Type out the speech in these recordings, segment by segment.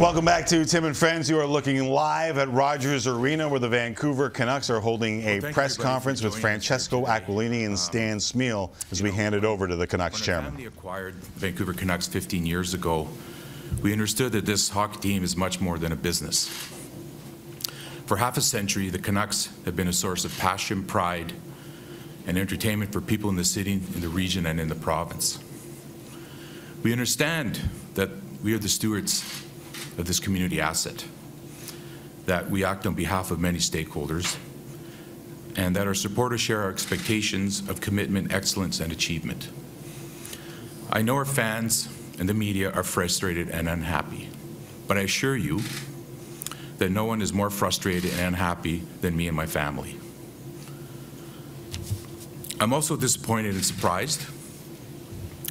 Welcome back to Tim and Friends. You are looking live at Rogers Arena, where the Vancouver Canucks are holding a press conference with Francesco Aquilini and Stan Smyl as we hand it over to the Canucks chairman. When our family acquired Vancouver Canucks 15 years ago, we understood that this hockey team is much more than a business. For half a century, the Canucks have been a source of passion, pride, and entertainment for people in the city, in the region, and in the province. We understand that we are the stewards of this community asset, that we act on behalf of many stakeholders, and that our supporters share our expectations of commitment, excellence, and achievement. I know our fans and the media are frustrated and unhappy, but I assure you that no one is more frustrated and unhappy than me and my family. I'm also disappointed and surprised.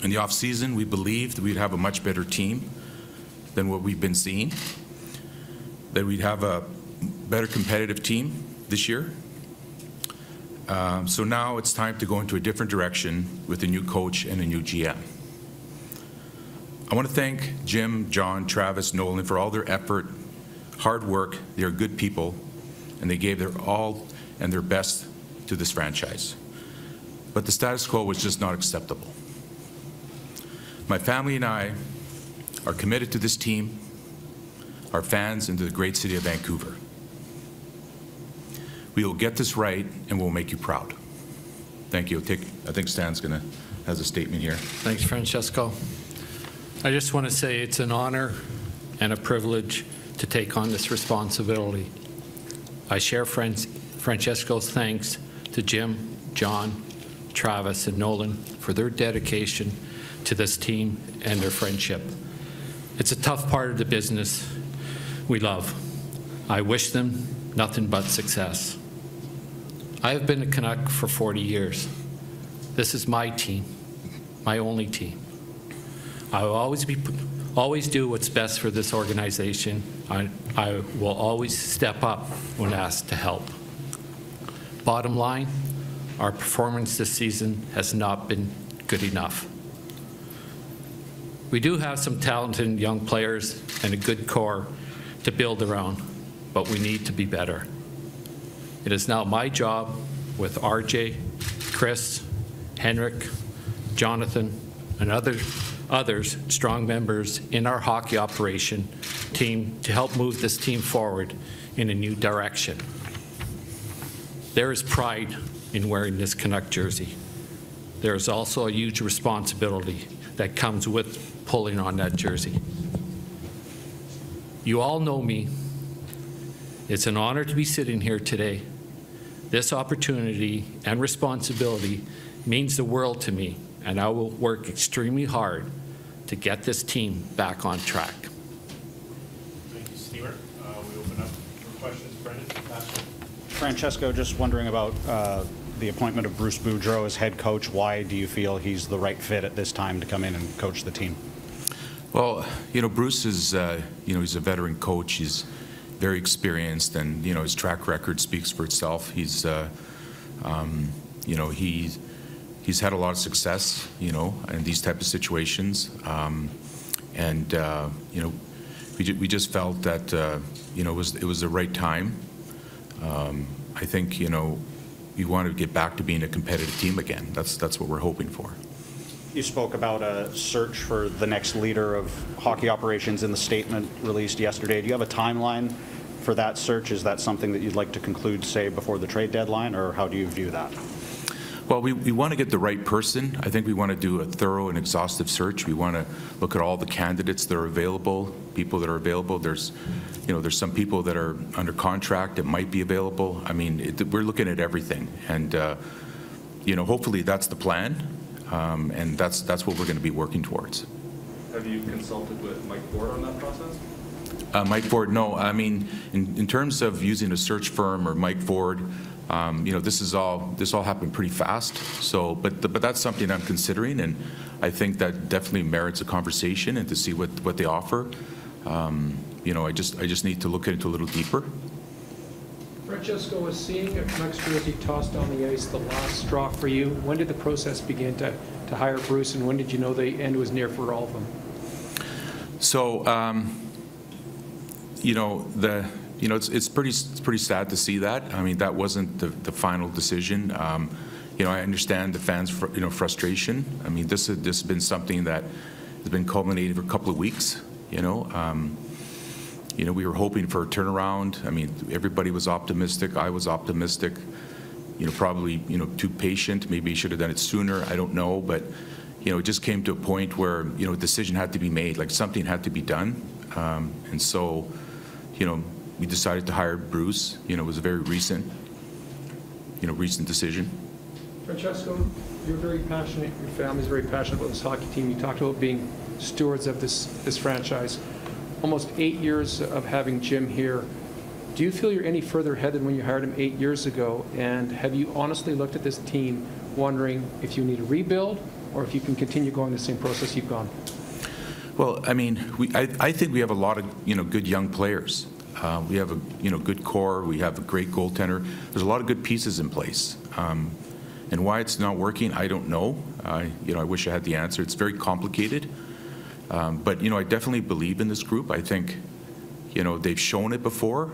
In the off-season, we believed we'd have a much better team than what we've been seeing, that we'd have a better competitive team this year. So now it's time to go into a different direction with a new coach and a new GM. I want to thank Jim, John, Travis, Nolan for all their effort, hard work. They are good people, and they gave their all and their best to this franchise. But the status quo was just not acceptable. My family and I are committed to this team, our fans, and to the great city of Vancouver. We will get this right, and we'll make you proud. Thank you. I think Stan's has a statement here. Thanks, Francesco. I just want to say it's an honor and a privilege to take on this responsibility. I share Francesco's thanks to Jim, John, Travis, and Nolan for their dedication to this team and their friendship. It's a tough part of the business we love. I wish them nothing but success. I have been a Canuck for 40 years. This is my team, my only team. I will always do what's best for this organization. I will always step up when asked to help. Bottom line, our performance this season has not been good enough. We do have some talented young players and a good core to build around, but we need to be better. It is now my job with RJ, Chris, Henrik, Jonathan, and others, strong members in our hockey operation team to help move this team forward in a new direction. There is pride in wearing this Canuck jersey. There is also a huge responsibility that comes with pulling on that jersey. You all know me. It's an honor to be sitting here today. This opportunity and responsibility means the world to me, and I will work extremely hard to get this team back on track. Thank you, Stewart. We open up for questions. Brendan, Francesco, just wondering about the appointment of Bruce Boudreau as head coach. Why do you feel he's the right fit at this time to come in and coach the team? Well, you know, Bruce is, he's a veteran coach. He's very experienced, and, his track record speaks for itself. He's, he's had a lot of success, in these type of situations. We just felt that, it was the right time. I think, we want to get back to being a competitive team again. That's what we're hoping for. You spoke about a search for the next leader of hockey operations in the statement released yesterday. Do you have a timeline for that search? Is that something that you'd like to conclude, say, before the trade deadline, or how do you view that? Well, we want to get the right person. I think we want to do a thorough and exhaustive search. We want to look at all the candidates that are available, people that are available. There's some people that are under contract that might be available. I mean, we're looking at everything, and hopefully that's the plan. And that's what we're going to be working towards. Have you consulted with Mike Ford on that process? Mike Ford, no. I mean, in terms of using a search firm or Mike Ford, this all happened pretty fast. So, but that's something I'm considering, and I think that definitely merits a conversation and to see what they offer. I just need to look at it a little deeper. Francesco, was seeing a Canucks jersey tossed on the ice the last straw for you? When did the process begin to hire Bruce, and when did you know the end was near for all of them? So it's pretty sad to see that. I mean, that wasn't the final decision. I understand the fans' frustration. I mean, this has been something that has been culminated for a couple of weeks. We were hoping for a turnaround. I mean, everybody was optimistic. I was optimistic. Probably too patient. Maybe he should have done it sooner. I don't know, but it just came to a point where a decision had to be made. Like something had to be done, and so we decided to hire Bruce. It was a very recent decision. Francesco, you're very passionate, your family's very passionate about this hockey team. You talked about being stewards of this franchise. Almost 8 years of having Jim here. Do you feel you're any further ahead than when you hired him 8 years ago? And have you honestly looked at this team wondering if you need a rebuild or if you can continue going the same process you've gone? Well, I mean, I think we have a lot of good young players. We have a good core. We have a great goaltender. There's a lot of good pieces in place. And why it's not working, I don't know. I wish I had the answer. It's very complicated. But I definitely believe in this group. I think they've shown it before.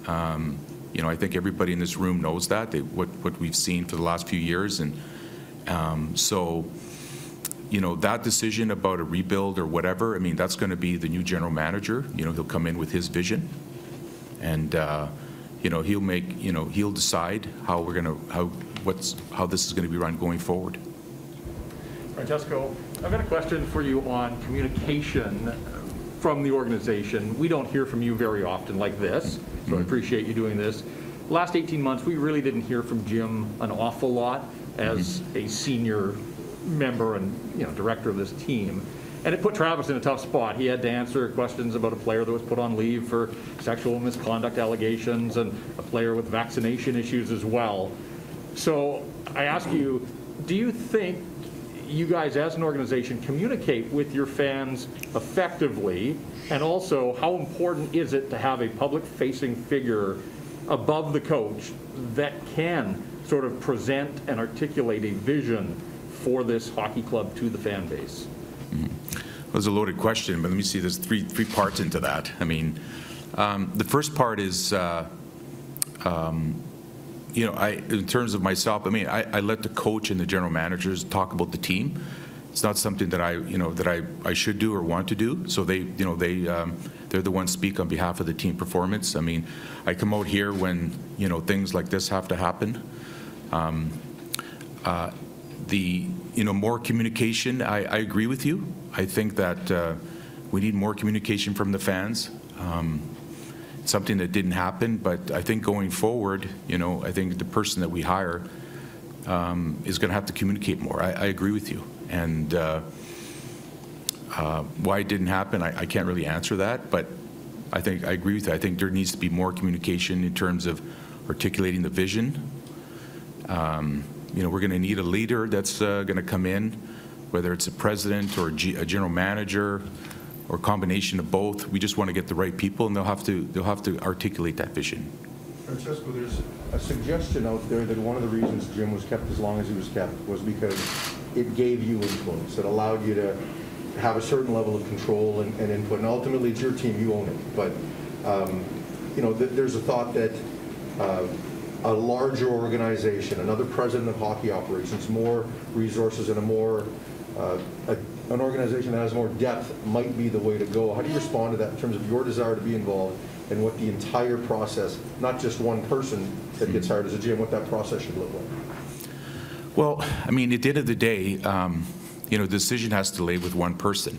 I think everybody in this room knows that what we've seen for the last few years, and so that decision about a rebuild or whatever. I mean, that's going to be the new general manager. He'll come in with his vision, and he'll make he'll decide how we're going to how this is going to be run going forward. Francesco, I've got a question for you on communication from the organization. We don't hear from you very often like this, so I appreciate you doing this. Last 18 months, we really didn't hear from Jim an awful lot as a senior member and director of this team. And it put Travis in a tough spot. He had to answer questions about a player that was put on leave for sexual misconduct allegations and a player with vaccination issues as well. So I ask you, do you think you guys as an organization communicate with your fans effectively? And also, how important is it to have a public-facing figure above the coach that can sort of present and articulate a vision for this hockey club to the fan base? Well, it's a loaded question, but let me see. There's three parts into that. I mean, the first part is, in terms of myself, I mean, I let the coach and the general managers talk about the team. It's not something that I should do or want to do. So they're the ones speak on behalf of the team performance. I mean, I come out here when things like this have to happen. More communication. I agree with you. I think that we need more communication from the fans. Something that didn't happen, but I think going forward, I think the person that we hire is going to have to communicate more. I agree with you. And why it didn't happen, I can't really answer that, but I agree with you. I think there needs to be more communication in terms of articulating the vision. We're going to need a leader that's going to come in, whether it's a president or a general manager, or a combination of both. We just want to get the right people, and they'll have to articulate that vision. Francesco, there's a suggestion out there that one of the reasons Jim was kept as long as he was kept was because it gave you influence. It allowed you to have a certain level of control and input. And ultimately, it's your team; you own it. But there's a thought that a larger organization, another president of hockey operations, more resources, and an organization that has more depth might be the way to go. How do you respond to that in terms of your desire to be involved and what the entire process, not just one person that gets hired as a GM, what that process should look like? Well, I mean, at the end of the day, the decision has to lay with one person.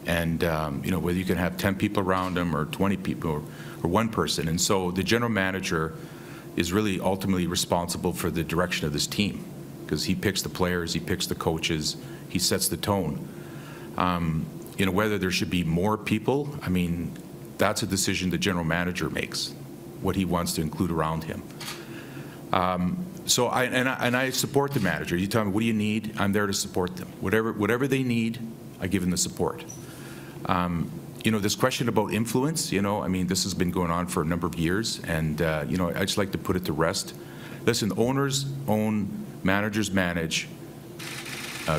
And, whether you can have 10 people around him or 20 people or one person. And so the general manager is really ultimately responsible for the direction of this team, because he picks the players, he picks the coaches, he sets the tone. Whether there should be more people, I mean, that's a decision the general manager makes, what he wants to include around him. So I support the manager. You tell me, what do you need? I'm there to support them. Whatever they need, I give them the support. This question about influence, I mean, this has been going on for a number of years, and I just like to put it to rest. Listen, owners own, managers manage,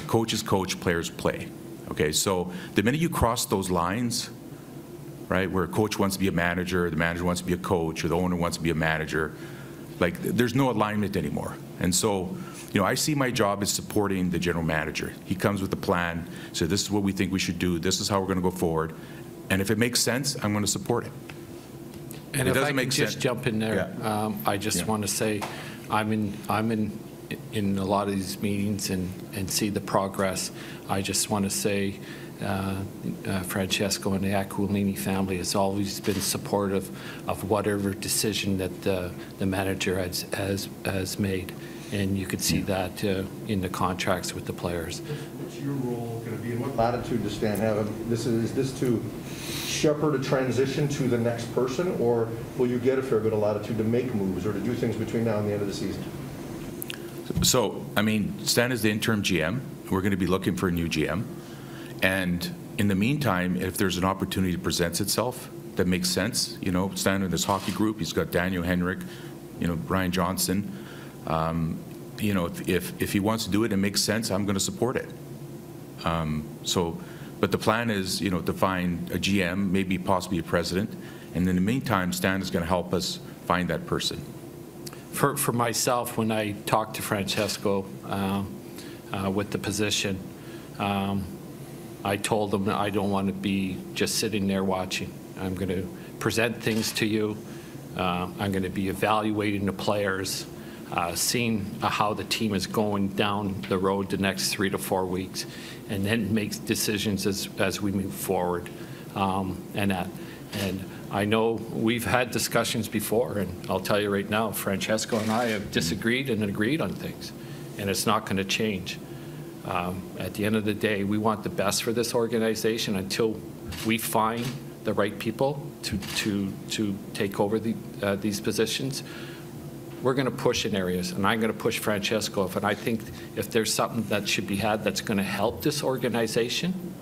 coaches coach, players play. Okay, so the minute you cross those lines, right? Where a coach wants to be a manager, the manager wants to be a coach, or the owner wants to be a manager. Like, there's no alignment anymore. And so, you know, I see my job as supporting the general manager. He comes with a plan, so this is what we think we should do, this is how we're going to go forward, and if it makes sense, I'm going to support it. And if I can just jump in there, I just want to say, I'm in a lot of these meetings and see the progress. I just want to say, Francesco and the Aquilini family has always been supportive of whatever decision that the manager has made, and you could see that in the contracts with the players. What's your role going to be, and what latitude does Stan have? Is this to shepherd a transition to the next person, or will you get a fair bit of latitude to make moves or to do things between now and the end of the season? So, I mean, Stan is the interim GM. We're going to be looking for a new GM. And in the meantime, if there's an opportunity that presents itself that makes sense, you know, Stan in this hockey group, he's got Daniel Henrik, you know, Brian Johnson. You know, if he wants to do it and makes sense, I'm going to support it. But the plan is, you know, to find a GM, maybe possibly a president, and in the meantime, Stan is going to help us find that person. For myself, when I talked to Francesco with the position, I told him that I don't want to be just sitting there watching. I'm going to present things to you. I'm going to be evaluating the players, seeing how the team is going down the road the next 3 to 4 weeks, and then make decisions as we move forward. And I know we've had discussions before, and I'll tell you right now, Francesco and I have disagreed and agreed on things, and it's not going to change. At the end of the day, we want the best for this organization until we find the right people to take over these positions. We're going to push in areas, and I'm going to push Francesco. And I think if there's something that should be had that's going to help this organization,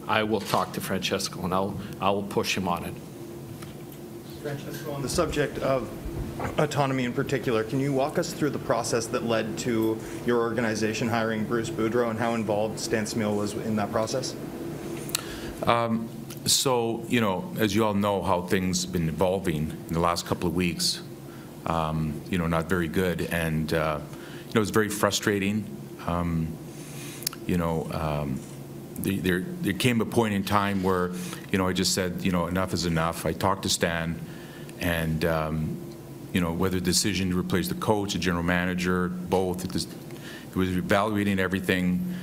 I will talk to Francesco, and I will push him on it. Francesco, on the subject of autonomy in particular, can you walk us through the process that led to your organization hiring Bruce Boudreau and how involved Stan Smyl was in that process? So, you know, as you all know, how things have been evolving in the last couple of weeks, you know, not very good. And, you know, it was very frustrating. You know, there came a point in time where, you know, I just said, you know, enough is enough. I talked to Stan, and, you know, whether the decision to replace the coach, the general manager, both, it was evaluating everything.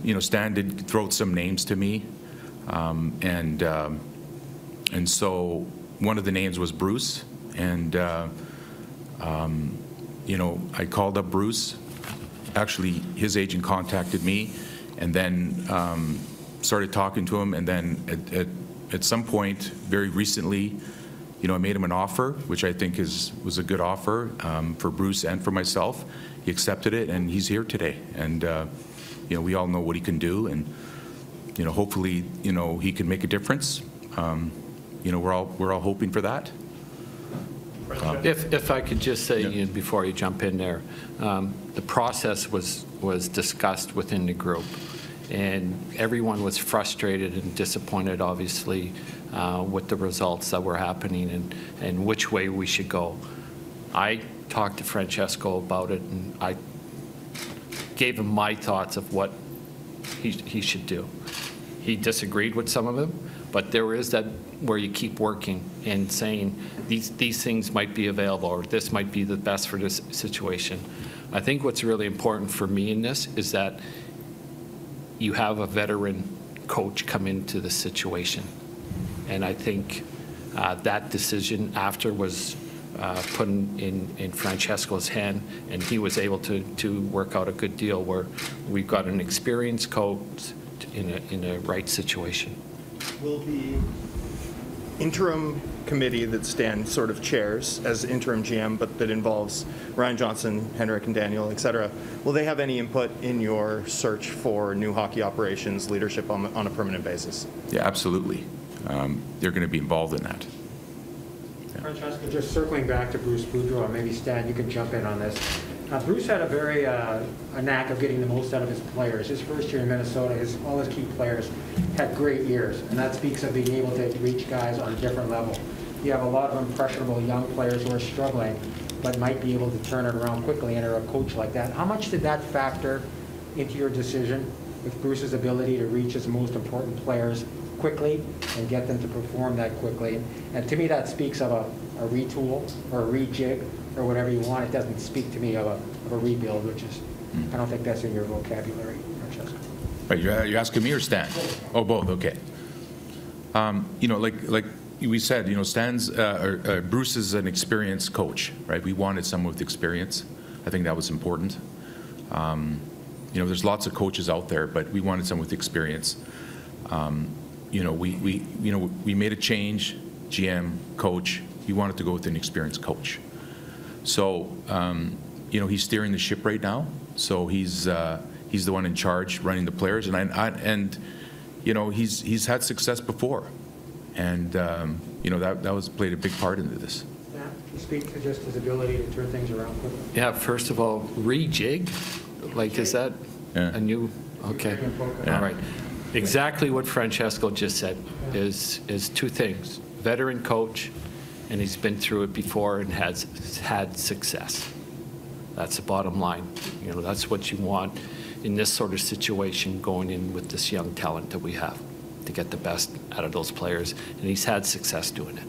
You know, Stan did throw some names to me, and so one of the names was Bruce, and you know, I called up Bruce. Actually, his agent contacted me, and then started talking to him, and then at some point, very recently, you know, I made him an offer, which I think was a good offer for Bruce and for myself. He accepted it, and he's here today. And you know, we all know what he can do, and you know, hopefully, you know, he can make a difference. You know, we're all hoping for that. If I could just say, Ian, before you jump in there, the process was discussed within the group, and everyone was frustrated and disappointed, obviously, with the results that were happening and which way we should go. I talked to Francesco about it, and I gave him my thoughts of what he should do. He disagreed with some of them, but there is that where you keep working and saying these things might be available, or this might be the best for this situation. I think what's really important for me in this is that you have a veteran coach come into the situation. And I think that decision after was put in Francesco's hand, and he was able to work out a good deal where we've got an experienced coach in a right situation. Will the interim committee that Stan sort of chairs as interim GM, but that involves Ryan Johnson, Henrik and Daniel, et cetera, will they have any input in your search for new hockey operations leadership on a permanent basis? Yeah, absolutely. They're going to be involved in that. Francesco, just circling back to Bruce Boudreau, maybe Stan, you can jump in on this. Bruce had a very a knack of getting the most out of his players. His first year in Minnesota, all his key players had great years, and that speaks of being able to reach guys on a different level. You have a lot of impressionable young players who are struggling, but might be able to turn it around quickly under a coach like that. How much did that factor into your decision with Bruce's ability to reach his most important players quickly and get them to perform that quickly? And to me, that speaks of a retool or a rejig or whatever you want. It doesn't speak to me of a rebuild, which is, I don't think that's in your vocabulary, Francesco. Right, you're asking me or Stan? Oh, both, okay. You know, like we said, you know, Bruce is an experienced coach, right? We wanted someone with experience. I think that was important. You know, there's lots of coaches out there, but we wanted someone with experience. You know, we made a change, GM, coach. We wanted to go with an experienced coach. So, you know, he's steering the ship right now. So he's the one in charge, running the players, and you know, he's had success before, and you know, that was played a big part into this. Yeah, you speak to just his ability to turn things around quickly. Yeah, first of all, rejig, like, is that a new? Okay, all right. Exactly what Francesco just said is two things: veteran coach, and he's been through it before and has had success. That's the bottom line. You know, that's what you want in this sort of situation, going in with this young talent that we have, to get the best out of those players, and he's had success doing it.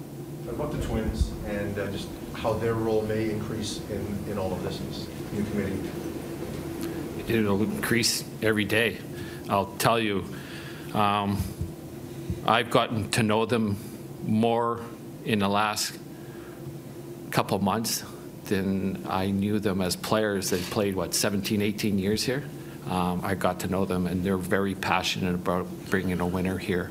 What about the Twins and just how their role may increase in all of this new committee? It'll increase every day. I'll tell you, I've gotten to know them more in the last couple of months than I knew them as players. They played, what, 17, 18 years here? I got to know them, and they're very passionate about bringing a winner here.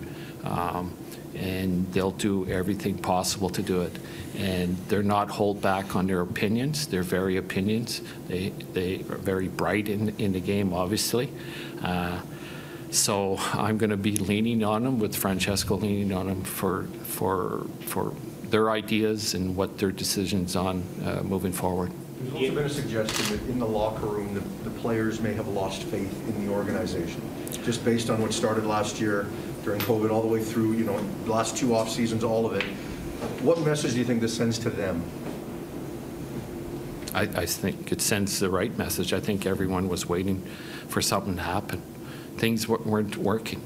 And they'll do everything possible to do it. And they're not hold back on their opinions. They're very opinions. They are very bright in the game, obviously. So I'm going to be leaning on them, with Francesco leaning on them for their ideas and what their decisions on moving forward. There's also been a suggestion that in the locker room the players may have lost faith in the organization, just based on what started last year during COVID all the way through, you know, the last two off seasons, all of it. What message do you think this sends to them? I think it sends the right message. I think everyone was waiting for something to happen. Things weren't working.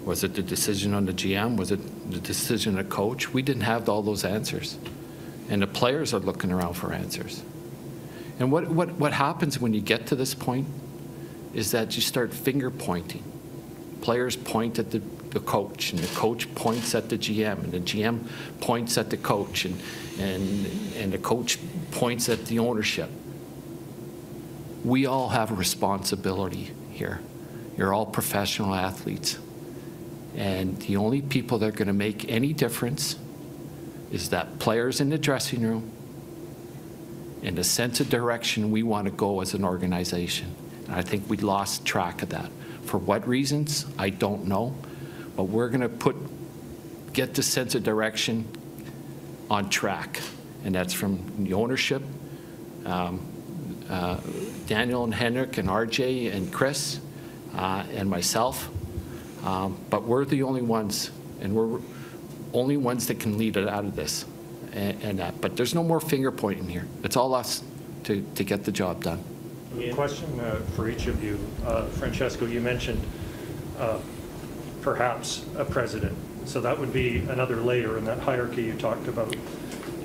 Was it the decision on the GM? Was it the decision of the coach? We didn't have all those answers. And the players are looking around for answers. And what happens when you get to this point is that you start finger pointing. Players point at the coach, and the coach points at the GM, and the GM points at the coach, and the coach points at the ownership. We all have a responsibility here. You're all professional athletes. And the only people that are going to make any difference is that players in the dressing room and the sense of direction we want to go as an organization. And I think we lost track of that. For what reasons, I don't know. But we're going to get the sense of direction on track. And that's from the ownership, Daniel and Henrik and RJ and Chris and myself. But we're the only ones, and we're only ones that can lead it out of this. But there's no more finger pointing here. It's all us to get the job done. A question for each of you. Francesco, you mentioned perhaps a president. So that would be another layer in that hierarchy you talked about.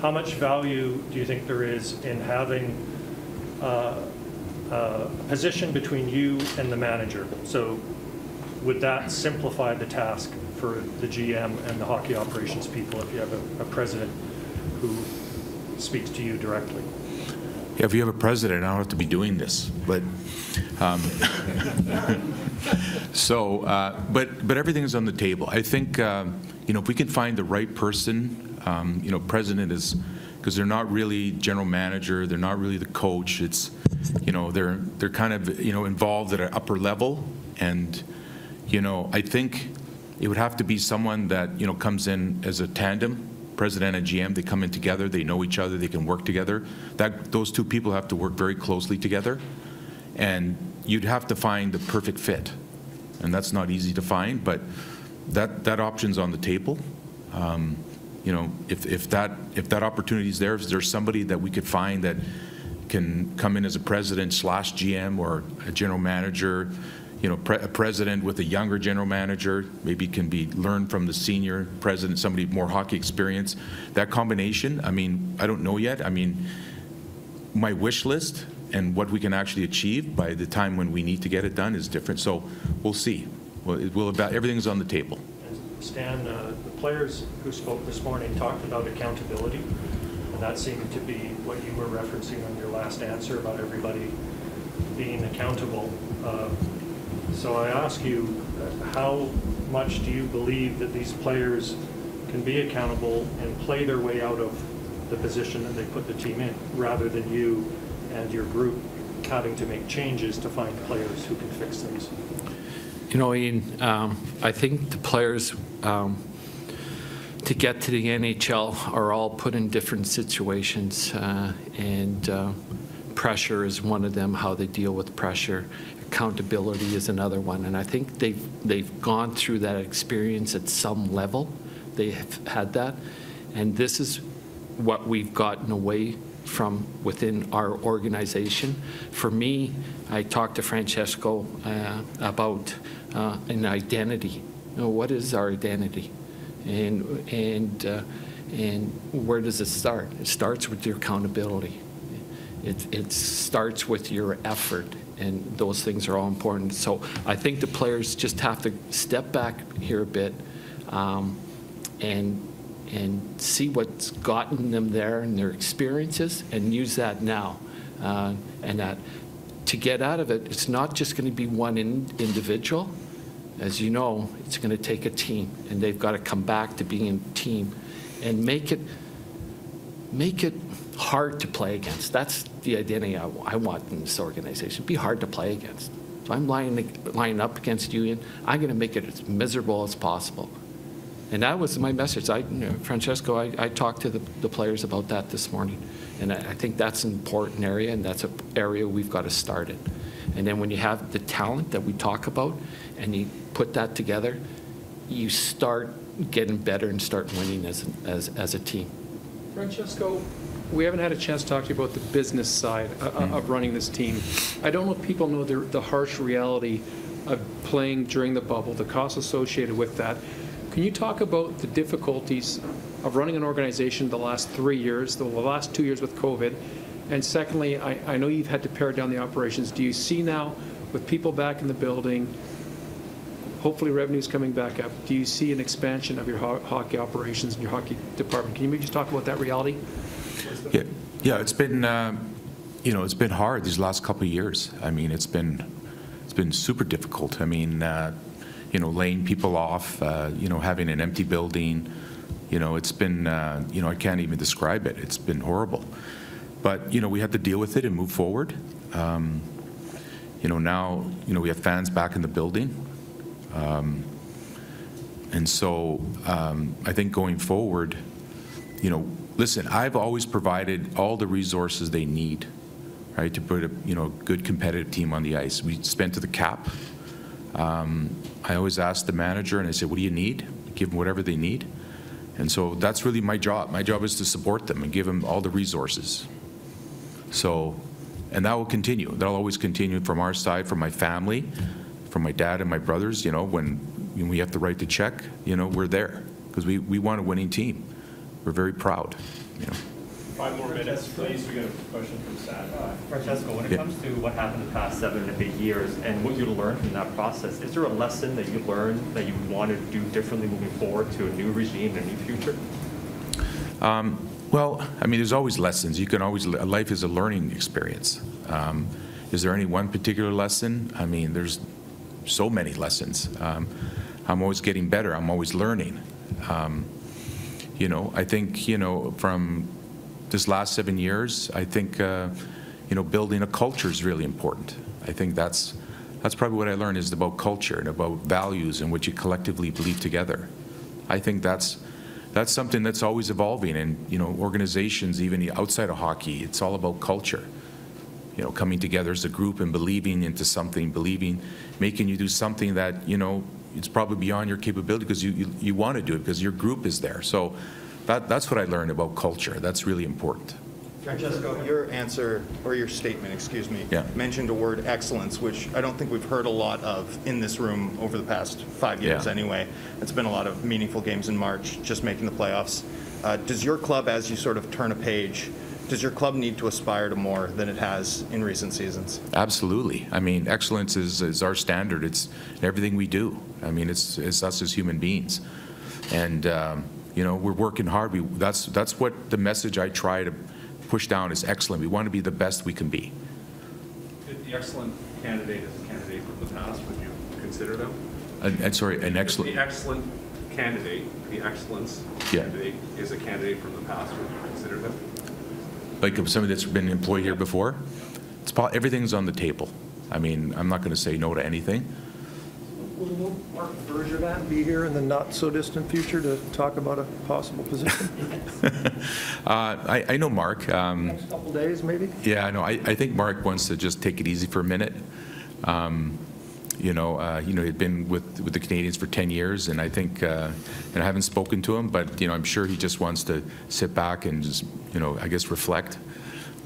How much value do you think there is in having a position between you and the manager? So would that simplify the task for the GM and the hockey operations people if you have a president who speaks to you directly? Yeah, if you have a president, I don't have to be doing this. But but everything is on the table. I think you know, if we can find the right person, you know, president is, because they're not really general manager, they're not really the coach. It's, you know, they're kind of, you know, involved at an upper level, and you know, I think it would have to be someone that, you know, comes in as a tandem president and GM, they come in together, they know each other, they can work together. Those two people have to work very closely together, and you'd have to find the perfect fit. And that's not easy to find, but that option's on the table. You know, if that opportunity is there, if there's somebody that we could find that can come in as a president / GM or a general manager, you know, a president with a younger general manager, maybe can be learned from the senior president, somebody with more hockey experience. That combination, I mean, I don't know yet. I mean, my wish list and what we can actually achieve by the time when we need to get it done is different. So we'll see. Everything's on the table. And Stan, the players who spoke this morning talked about accountability, and that seemed to be what you were referencing on your last answer about everybody being accountable. So I ask you, how much do you believe that these players can be accountable and play their way out of the position that they put the team in, rather than you and your group having to make changes to find players who can fix things? You know, Ian, I think the players to get to the NHL are all put in different situations, and pressure is one of them, how they deal with pressure. Accountability is another one, and I think they've gone through that experience at some level. They have had that, and this is what we've gotten away from within our organization. For me, I talked to Francesco about an identity. You know, what is our identity, and where does it start? It starts with your accountability. It starts with your effort, and those things are all important. So I think the players just have to step back here a bit and see what's gotten them there and their experiences, and use that now. And that to get out of it, it's not just going to be one individual. As you know, it's going to take a team, and they've got to come back to being a team and make it hard to play against. That's the identity I want in this organization. Be hard to play against. So I'm lining up against you, and I'm going to make it as miserable as possible. And that was my message. Francesco, I talked to the players about that this morning, and I think that's an important area, and that's an area we've got to start in. And then when you have the talent that we talk about, and you put that together, you start getting better and start winning as a team. Francesco, we haven't had a chance to talk to you about the business side of running this team. I don't know if people know the harsh reality of playing during the bubble, the costs associated with that. Can you talk about the difficulties of running an organization the last 3 years, the last 2 years with COVID? And secondly, I know you've had to pare down the operations. Do you see now, with people back in the building, hopefully revenue's coming back up, do you see an expansion of your hockey operations and your hockey department? Can you maybe just talk about that reality? Yeah, it's been, you know, it's been hard these last couple of years. I mean, it's been super difficult. I mean, you know, laying people off, you know, having an empty building, you know, it's been, you know, I can't even describe it. It's been horrible. But, you know, we had to deal with it and move forward. You know, now, you know, we have fans back in the building. And so I think going forward, you know, listen, I've always provided all the resources they need, right, to put a, you know, good competitive team on the ice. We spent to the cap. I always ask the manager, and I say, what do you need? Give them whatever they need. And so that's really my job. My job is to support them and give them all the resources. So, and that will continue. That'll always continue from our side, from my family, from my dad and my brothers. You know, when we have to write the check, you know, we're there because we want a winning team. We're very proud. You know. 5 more minutes, please. We got a question from Stan. Francesco, when it comes to what happened the past 7 to 8 years and what you learned from that process, is there a lesson that you learned that you want to do differently moving forward to a new regime and a new future? Well, I mean, there's always lessons. You can always, life is a learning experience. Is there any one particular lesson? I mean, there's so many lessons. I'm always getting better. I'm always learning. You know, I think, you know, from this last 7 years, I think, you know, building a culture is really important. I think that's probably what I learned, is about culture and about values and what you collectively believe together. I think that's that's something that's always evolving. And, you know, organizations, even outside of hockey, it's all about culture. You know, coming together as a group and believing into something, making you do something that, you know, it's probably beyond your capability because you want to do it because your group is there. So that's what I learned about culture. That's really important. Francesco, your answer, or your statement, excuse me, mentioned a word excellence, which I don't think we've heard a lot of in this room over the past 5 years anyway. It's been a lot of meaningful games in March, just making the playoffs. Does your club, as you sort of turn a page, does your club need to aspire to more than it has in recent seasons? Absolutely. I mean, excellence is our standard. It's everything we do. I mean, it's us as human beings. And, you know, we're working hard. That's what the message I try to push down is excellent. We want to be the best we can be. The excellent candidate is a candidate from the past. Would you consider them? Sorry, an excellent... The excellent candidate, the excellence candidate is a candidate from the past. Would you consider them? Like somebody that's been employed here before? Everything's on the table. I mean, I'm not going to say no to anything. Will Mark Bergevin be here in the not-so-distant future to talk about a possible position? I know Mark. Next couple days, maybe? Yeah, I know. I think Mark wants to just take it easy for a minute. You know, he'd been with the Canadians for 10 years, and I think, and I haven't spoken to him, but, you know, I'm sure he just wants to sit back and just, you know, I guess reflect.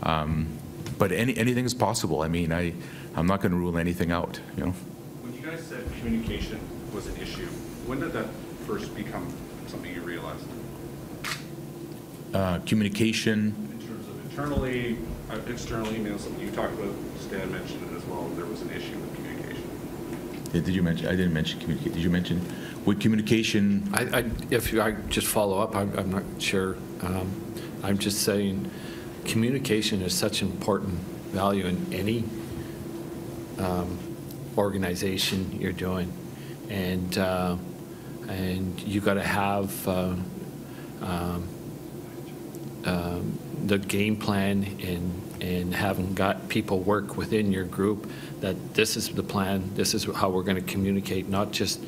But anything is possible. I mean, I'm not going to rule anything out, you know. When you guys said communication was an issue, when did that first become something you realized? Communication. In terms of internally, external emails, something you talked about, Stan mentioned it as well, there was an issue with communication. Yeah, did you mention? I didn't mention communication. Did you mention with communication? If I just follow up, I'm not sure. I'm just saying communication is such an important value in any organization you're doing, and you got to have the game plan and having got people work within your group that this is the plan, this is how we're going to communicate, not just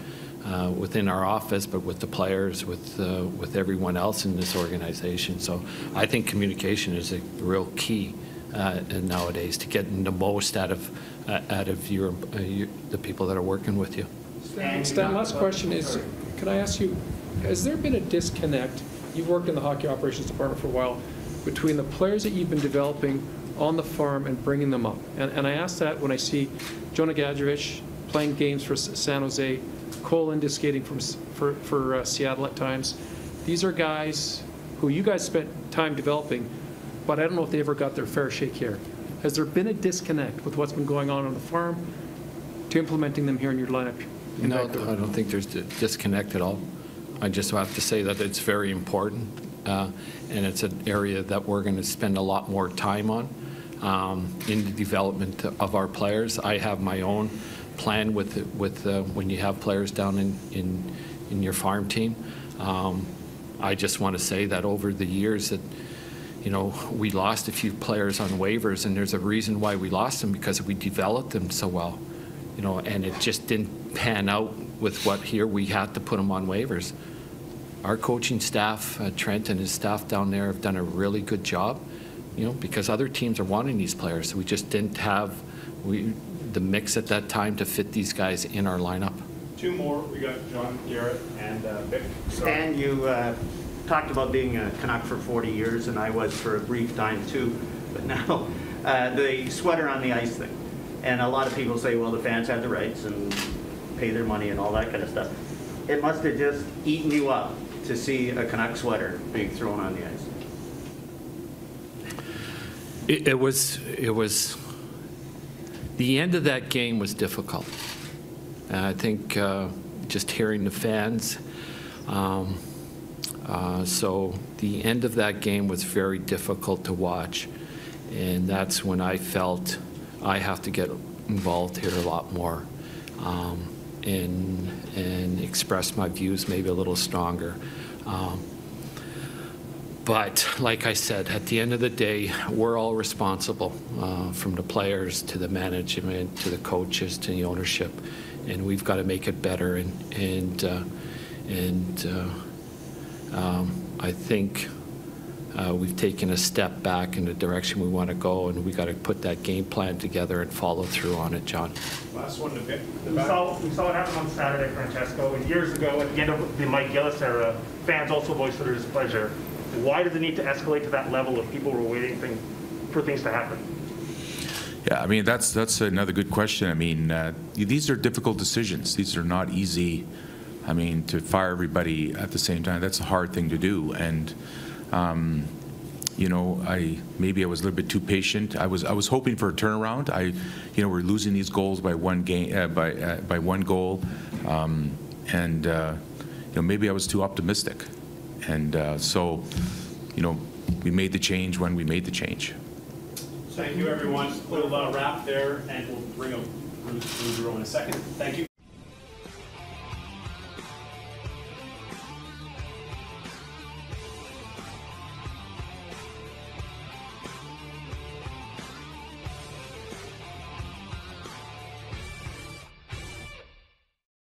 within our office, but with the players, with everyone else in this organization. So I think communication is a real key nowadays to getting the most out of the people that are working with you. Stan, last question is, can I ask you, has there been a disconnect, you've worked in the hockey operations department for a while, between the players that you've been developing on the farm and bringing them up? And I ask that when I see Jonah Gadjevich playing games for San Jose, Cole Inda skating for Seattle at times. These are guys who you guys spent time developing, but I don't know if they ever got their fair shake here. Has there been a disconnect with what's been going on the farm to implementing them here in your lineup? No, I don't think there's a disconnect at all. I just have to say that it's very important, and it's an area that we're going to spend a lot more time on in the development of our players. I have my own plan with when you have players down in your farm team. I just want to say that over the years that, you know, we lost a few players on waivers, and there's a reason why we lost them, because we developed them so well, you know, and it just didn't pan out with what here we had to put them on waivers. Our coaching staff, Trent and his staff down there, have done a really good job, you know, because other teams are wanting these players. So we just didn't have the mix at that time to fit these guys in our lineup. Two more. We got John, Garrett, and Vic. Stan, you talked about being a Canuck for 40 years, and I was for a brief time too. But now, the sweater on the ice thing. And a lot of people say, well, the fans have the rights and pay their money and all that kind of stuff. It must have just eaten you up to see a Canuck sweater being thrown on the ice. It was the end of that game was difficult. And I think just hearing the fans, so the end of that game was very difficult to watch. And that's when I felt I have to get involved here a lot more and express my views maybe a little stronger. But like I said, at the end of the day, we're all responsible, from the players to the management to the coaches to the ownership, and we've got to make it better. And I think we've taken a step back in the direction we want to go, and we got to put that game plan together and follow through on it, John. Last one to pick. We saw what happened on Saturday, Francesco, and years ago at the end of the Mike Gillis era, fans also voiced their displeasure. Why does it need to escalate to that level if people were waiting for things to happen? Yeah, I mean, that's another good question. I mean, these are difficult decisions. These are not easy. I mean, to fire everybody at the same time, that's a hard thing to do. And you know, maybe I was a little bit too patient. I was hoping for a turnaround. We're losing these goals by one game, by one goal, and maybe I was too optimistic. And so, we made the change when we made the change. Thank you, everyone. We'll wrap there, and we'll bring up Bruce Boudreau in a second. Thank you.